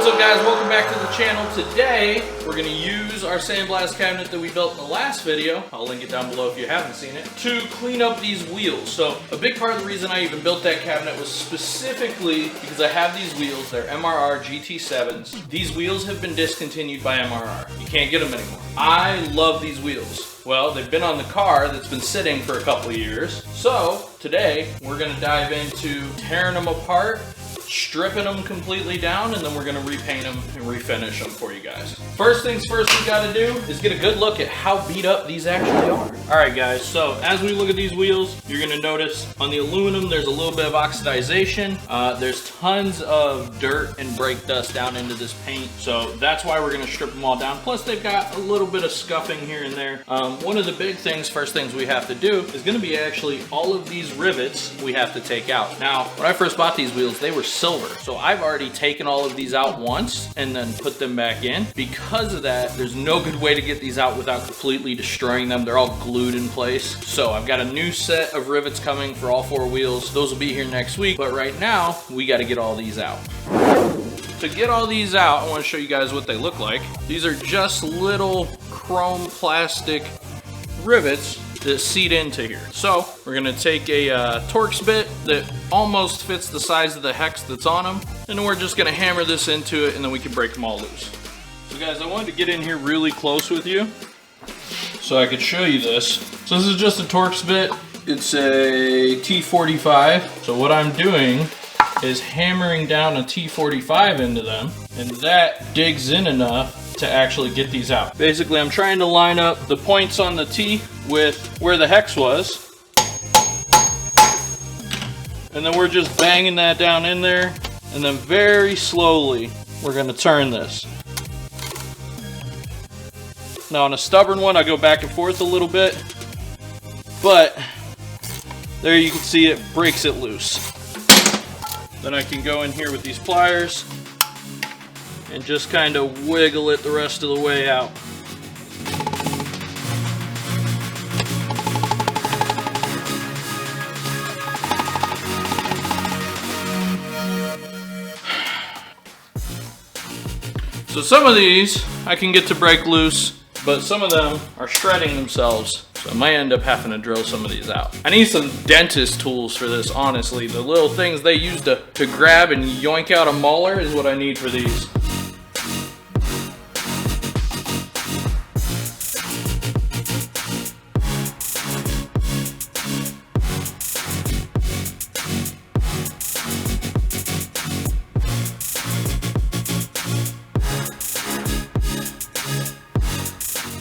What's up guys, welcome back to the channel. Today, we're gonna use our sandblast cabinet that we built in the last video, I'll link it down below if you haven't seen it, to clean up these wheels. So a big part of the reason I even built that cabinet was specifically because I have these wheels, they're MRR GT7s. These wheels have been discontinued by MRR. You can't get them anymore. I love these wheels. Well, they've been on the car that's been sitting for a couple of years. So today, we're gonna dive into tearing them apart, stripping them completely down, and then we're gonna repaint them and refinish them for you guys. First things first we gotta do is get a good look at how beat up these actually are. All right guys, so as we look at these wheels, you're gonna notice on the aluminum there's a little bit of oxidization. There's tons of dirt and brake dust down into this paint, so that's why we're gonna strip them all down. Plus they've got a little bit of scuffing here and there. One of the big things, first things we have to do is gonna be actually all of these rivets we have to take out. Now, when I first bought these wheels, they were silver. So I've already taken all of these out once and then put them back in. Because of that, there's no good way to get these out without completely destroying them. They're all glued in place. So I've got a new set of rivets coming for all 4 wheels. Those will be here next week, but right now we got to get all these out. To get all these out, I want to show you guys what they look like. These are just little chrome plastic rivets that seat into here. So we're gonna take a Torx bit that almost fits the size of the hex that's on them, and then we're just gonna hammer this into it, and then we can break them all loose. So guys, I wanted to get in here really close with you so I could show you this. So this is just a Torx bit. It's a T45. So what I'm doing is hammering down a T45 into them, and that digs in enough to actually get these out. Basically, I'm trying to line up the points on the T with where the hex was. And then we're just banging that down in there. And then very slowly, we're gonna turn this. Now on a stubborn one, I go back and forth a little bit. But there you can see it breaks it loose. Then I can go in here with these pliers and just kind of wiggle it the rest of the way out. So some of these I can get to break loose, but some of them are shredding themselves. So I might end up having to drill some of these out. I need some dentist tools for this, honestly. The little things they use to grab and yoink out a molar is what I need for these.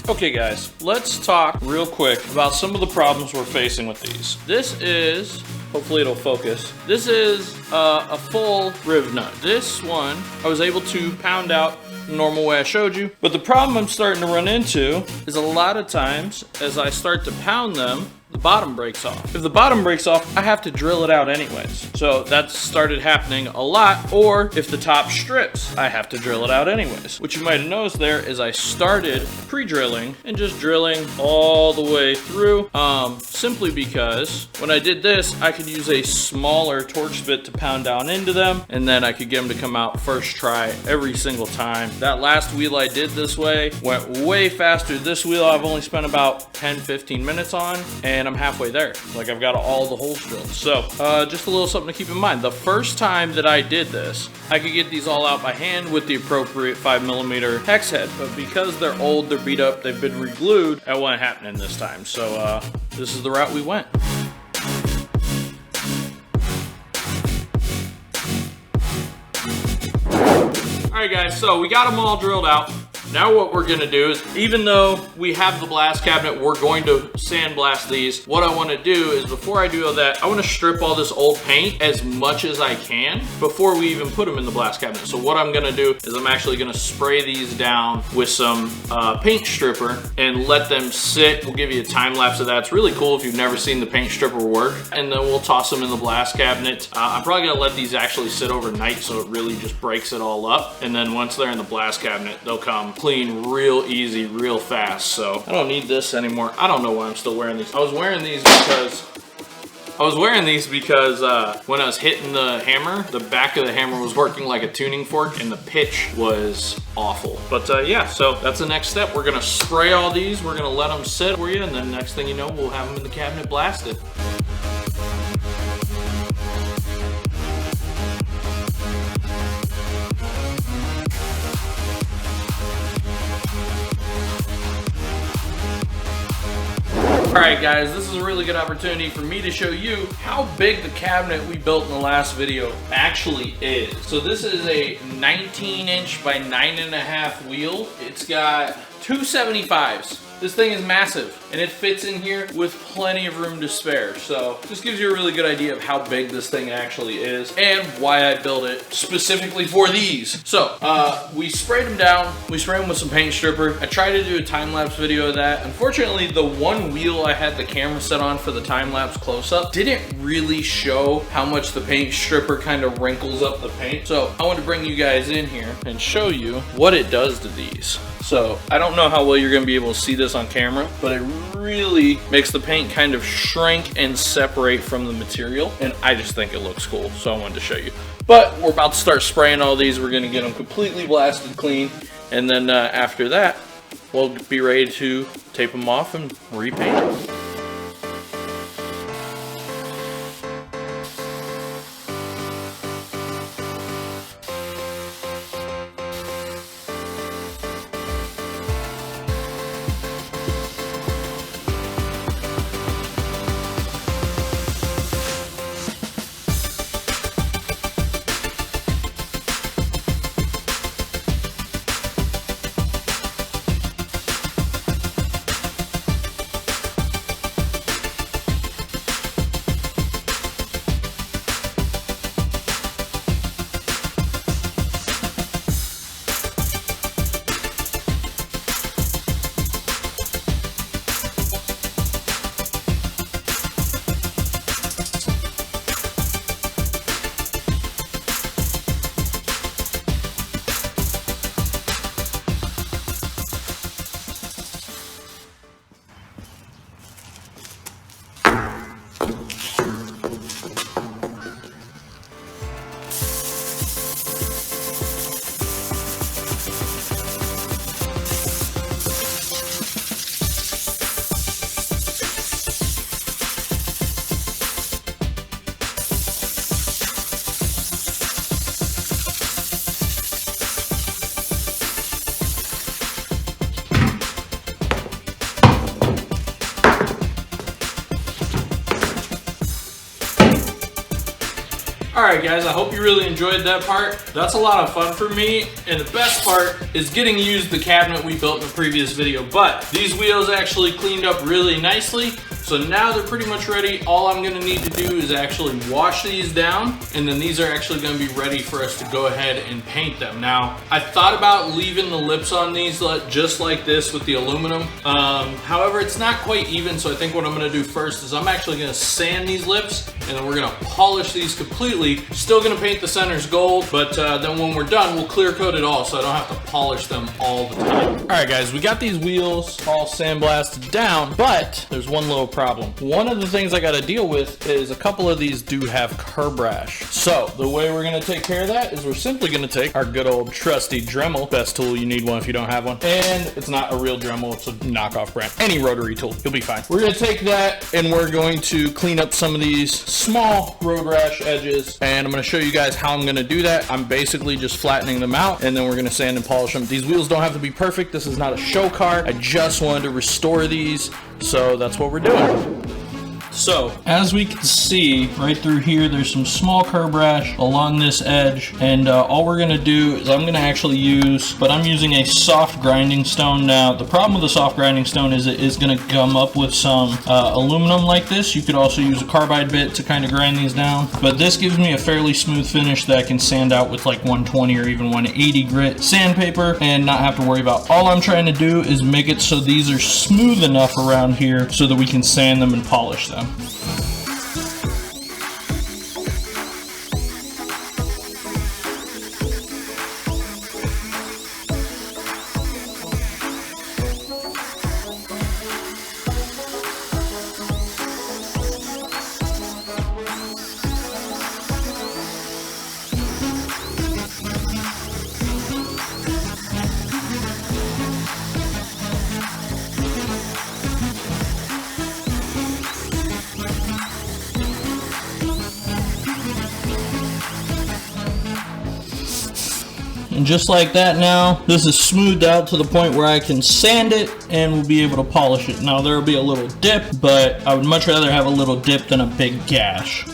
Okay guys, let's talk real quick about some of the problems we're facing with these. This is, hopefully it'll focus, this is a full riv nut. This one, I was able to pound out the normal way I showed you, but the problem I'm starting to run into is a lot of times as I start to pound them, the bottom breaks off. If the bottom breaks off, I have to drill it out anyways. So that's started happening a lot. Or if the top strips, I have to drill it out anyways. What you might have noticed there is I started pre-drilling and just drilling all the way through, simply because when I did this, I could use a smaller Torx bit to pound down into them, and then I could get them to come out first try every single time. That last wheel I did this way went way faster. This wheel I've only spent about 10-15 minutes on, and I'm halfway there. Like I've got all the holes drilled. So just a little something to keep in mind. The first time that I did this, I could get these all out by hand with the appropriate 5mm hex head, but because they're old, they're beat up, they've been re-glued, that wasn't happening this time. So this is the route we went. All right guys, so we got them all drilled out. Now what we're gonna do is, even though we have the blast cabinet, we're going to sandblast these. What I wanna do is, before I do all that, I wanna strip all this old paint as much as I can before we even put them in the blast cabinet. So what I'm gonna do is I'm actually gonna spray these down with some paint stripper and let them sit. We'll give you a time lapse of that. It's really cool if you've never seen the paint stripper work. And then we'll toss them in the blast cabinet. I'm probably gonna let these actually sit overnight so it really just breaks it all up. And then once they're in the blast cabinet, they'll come clean real easy, real fast. So I don't need this anymore. I don't know why I'm still wearing these. I was wearing these because I was wearing these because when I was hitting the hammer, the back of the hammer was working like a tuning fork and the pitch was awful. But yeah, so that's the next step. We're gonna spray all these, we're gonna let them sit for you, and then next thing you know, we'll have them in the cabinet blasted. Alright guys, this is a really good opportunity for me to show you how big the cabinet we built in the last video actually is. So this is a 19-inch by 9.5 wheel. It's got two 75s. This thing is massive, and it fits in here with plenty of room to spare. So this gives you a really good idea of how big this thing actually is and why I built it specifically for these. So we sprayed them down. We sprayed them with some paint stripper. I tried to do a time-lapse video of that. Unfortunately, the one wheel I had the camera set on for the time-lapse close-up didn't really show how much the paint stripper kind of wrinkles up the paint. So I want to bring you guys in here and show you what it does to these. So I don't know how well you're going to be able to see this on camera, but it really makes the paint kind of shrink and separate from the material, and I just think it looks cool, so I wanted to show you. But we're about to start spraying all these. We're going to get them completely blasted clean, and then after that, we'll be ready to tape them off and repaint them. Alright guys, I hope you really enjoyed that part. That's a lot of fun for me, and the best part is getting to use the cabinet we built in the previous video. But these wheels actually cleaned up really nicely, so now they're pretty much ready. All I'm going to need to do is actually wash these down, and then these are actually going to be ready for us to go ahead and paint them. Now, I thought about leaving the lips on these just like this with the aluminum. However, it's not quite even, so I think what I'm going to do first is I'm actually going to sand these lips, and then we're going to polish these completely. Still going to paint the centers gold, but then when we're done, we'll clear coat it all so I don't have to polish them all the time. Alright guys, we got these wheels all sandblasted down, but there's one little problem. One of the things I got to deal with is a couple of these do have curb rash. So the way we're going to take care of that is we're simply going to take our good old trusty Dremel. Best tool, you need one if you don't have one. And it's not a real Dremel, it's a knockoff brand. Any rotary tool, you'll be fine. We're going to take that and we're going to clean up some of these small road rash edges, and I'm going to show you guys how I'm going to do that. I'm basically just flattening them out, and then we're going to sand and polish them. These wheels don't have to be perfect. This is not a show car. I just wanted to restore these, so that's what we're doing. So, as we can see, right through here, there's some small curb rash along this edge, and all we're gonna do is I'm gonna actually use, but I'm using a soft grinding stone. Now, the problem with the soft grinding stone is it is gonna gum up with some aluminum like this. You could also use a carbide bit to kind of grind these down, but this gives me a fairly smooth finish that I can sand out with like 120 or even 180 grit sandpaper and not have to worry about. All I'm trying to do is make it so these are smooth enough around here so that we can sand them and polish them. And just like that now, this is smoothed out to the point where I can sand it and we'll be able to polish it. Now there will be a little dip, but I would much rather have a little dip than a big gash.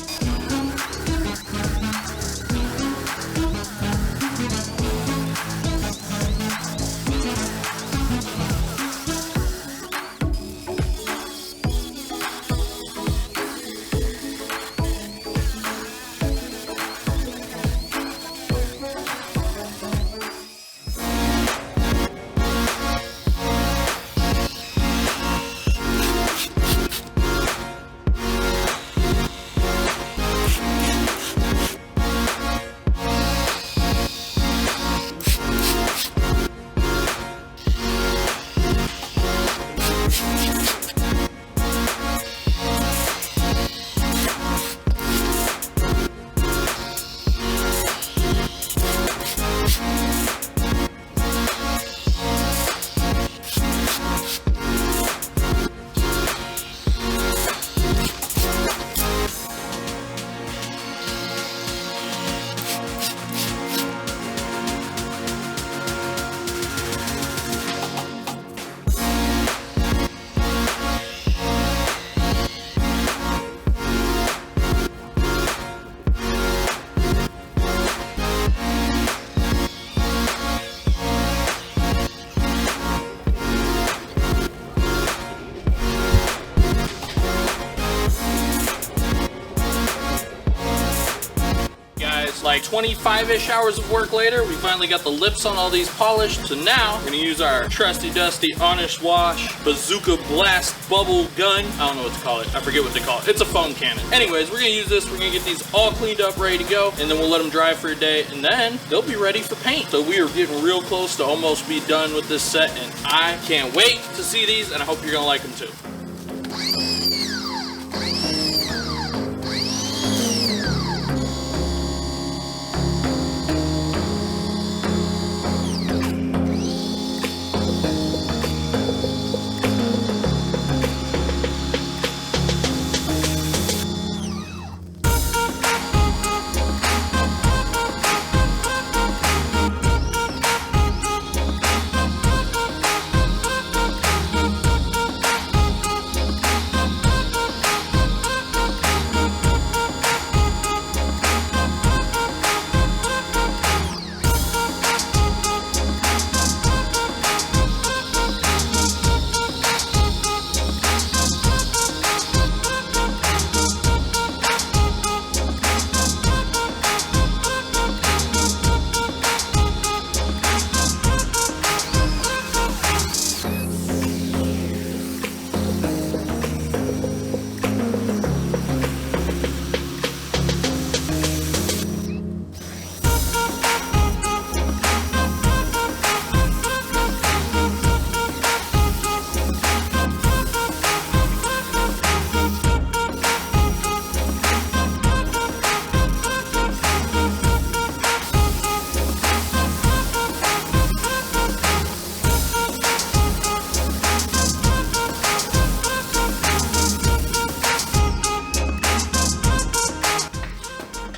Like 25-ish hours of work later, we finally got the lips on all these polished. So now we're gonna use our trusty dusty Honest Wash Bazooka Blast Bubble Gun. I don't know what to call it. I forget what they call it. It's a foam cannon. Anyways, we're gonna use this. We're gonna get these all cleaned up, ready to go, and then we'll let them dry for a day, and then they'll be ready for paint. So we are getting real close to almost be done with this set, and I can't wait to see these, and I hope you're gonna like them too.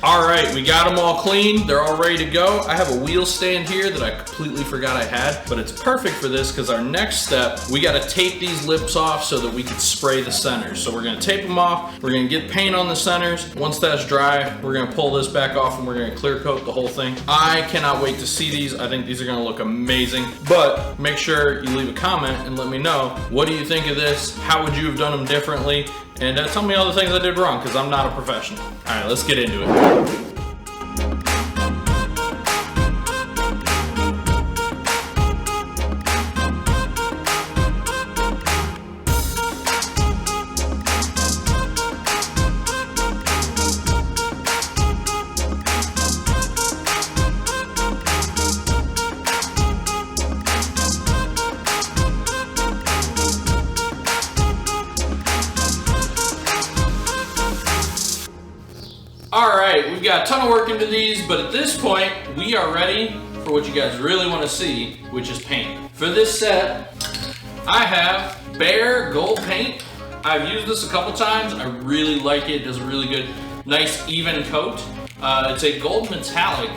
All right, we got them all clean. They're all ready to go. I have a wheel stand here that I completely forgot I had, but it's perfect for this because our next step, we got to tape these lips off so that we can spray the centers. So we're going to tape them off. We're going to get paint on the centers. Once that's dry, we're going to pull this back off and we're going to clear coat the whole thing. I cannot wait to see these. I think these are going to look amazing, but make sure you leave a comment and let me know, what do you think of this? How would you have done them differently? And tell me all the things I did wrong, because I'm not a professional. All right, let's get into it. All right, we've got a ton of work into these, but at this point, we are ready for what you guys really want to see, which is paint. For this set, I have Bare Gold paint. I've used this a couple times. I really like it. It does a really good, nice, even coat. It's a gold metallic,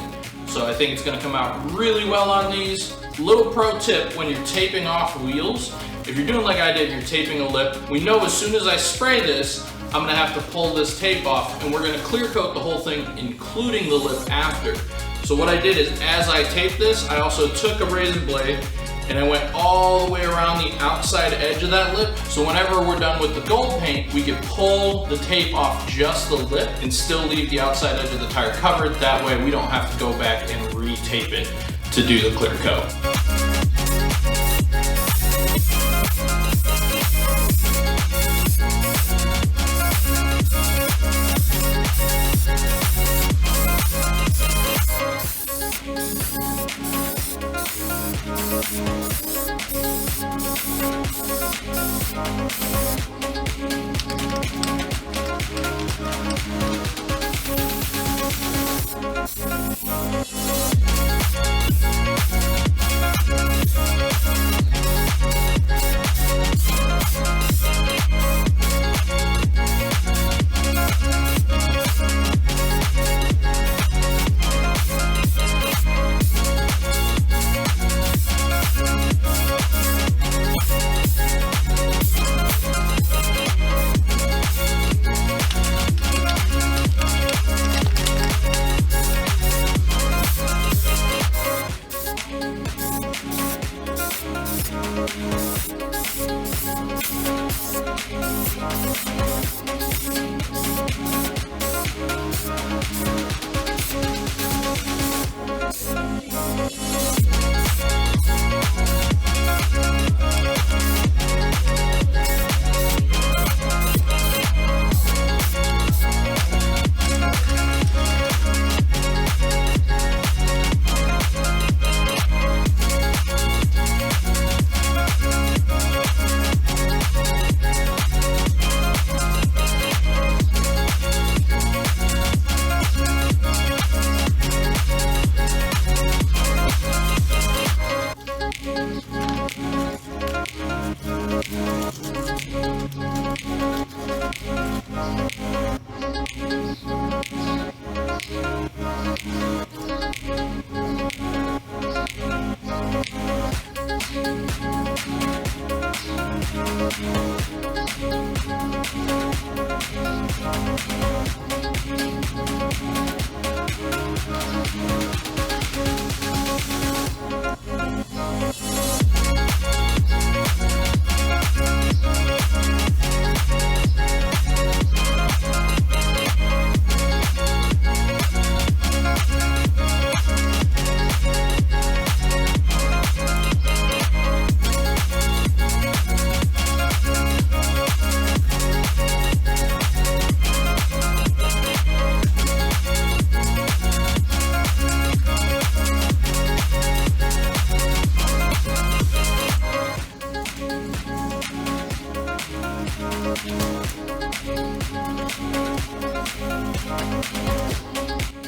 so I think it's gonna come out really well on these. Little pro tip when you're taping off wheels, if you're doing like I did, you're taping a lip, we know as soon as I spray this, I'm gonna have to pull this tape off, and we're gonna clear coat the whole thing, including the lip after. So what I did is, as I taped this, I also took a razor blade and I went all the way around the outside edge of that lip. So whenever we're done with the gold paint, we can pull the tape off just the lip and still leave the outside edge of the tire covered. That way we don't have to go back and re-tape it to do the clear coat.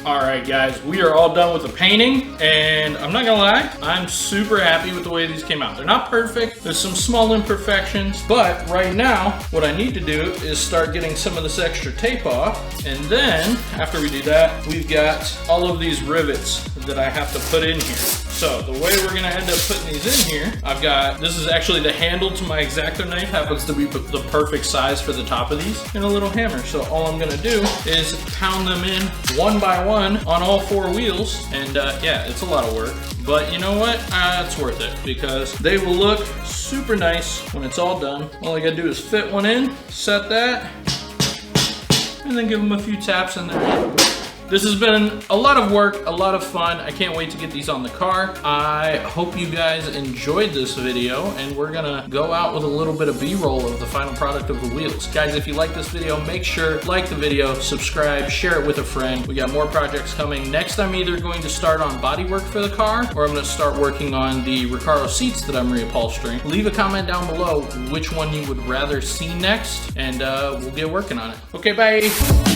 Alright guys, we are all done with the painting, and I'm not gonna lie, I'm super happy with the way these came out. They're not perfect, there's some small imperfections, but right now, what I need to do is start getting some of this extra tape off, and then, after we do that, we've got all of these rivets that I have to put in here. So, the way we're gonna end up putting these in here, I've got, this is actually the handle to my X-Acto knife, happens to be the perfect size for the top of these, and a little hammer. So all I'm gonna do is pound them in one by one on all four wheels, and yeah, it's a lot of work. But you know what? It's worth it, because they will look super nice when it's all done. All I gotta do is fit one in, set that, and then give them a few taps in there. This has been a lot of work, a lot of fun. I can't wait to get these on the car. I hope you guys enjoyed this video, and we're gonna go out with a little bit of B-roll of the final product of the wheels. Guys, if you like this video, make sure like the video, subscribe, share it with a friend. We got more projects coming. Next, I'm either going to start on bodywork for the car, or I'm gonna start working on the Recaro seats that I'm reupholstering. Leave a comment down below which one you would rather see next, and we'll get working on it. Okay, bye.